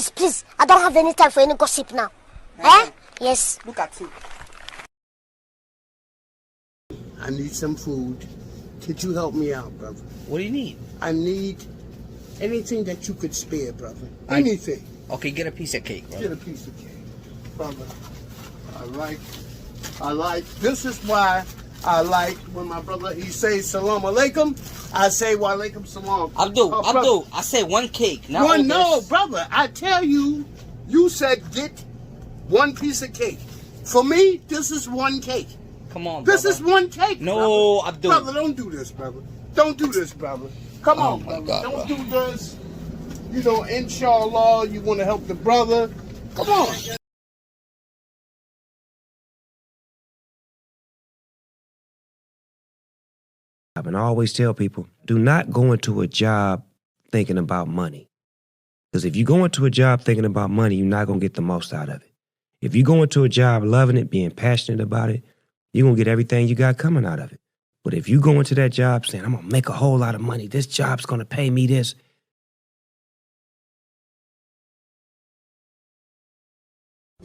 please. I don't have any time for any gossip now. Eh? Yes. Look at you. I need some food. Could you help me out, brother? What do you need? I need anything that you could spare, brother. Anything. Okay, get a piece of cake, brother. Get a piece of cake. Brother, I like, this is why I like when my brother, he says salam alaikum, I say wa alaikum salam. Abdul, I said one cake, not one. No, brother, I tell you, you said get one piece of cake. For me, this is one cake. Come on, brother. This is one cake, no, brother. Abdul. Brother, don't do this, brother. Don't do this, brother. Come on, brother. God, don't bro. do this. You know, inshallah, you want to help the brother. Come on. And I always tell people, do not go into a job thinking about money. Because if you go into a job thinking about money, you're not going to get the most out of it. If you go into a job loving it, being passionate about it, you're going to get everything you got coming out of it. But if you go into that job saying, I'm going to make a whole lot of money, this job's going to pay me this.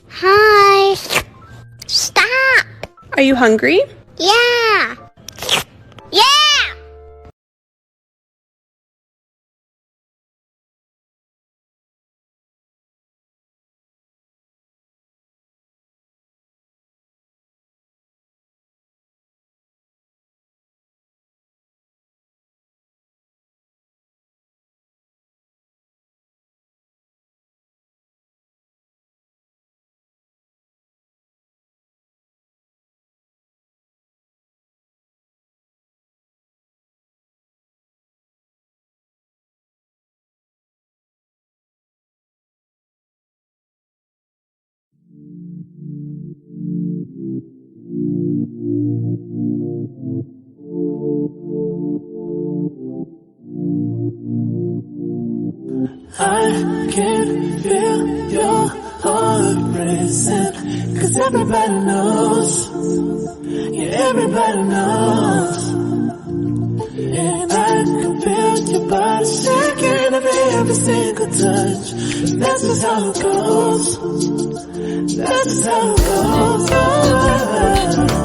Hi. Stop. Are you hungry? Yeah. Yeah. I can feel your heart racing, 'cause everybody knows, yeah, everybody knows. And I can feel your body shaking of every single touch. That's just how it goes. That's just how it goes.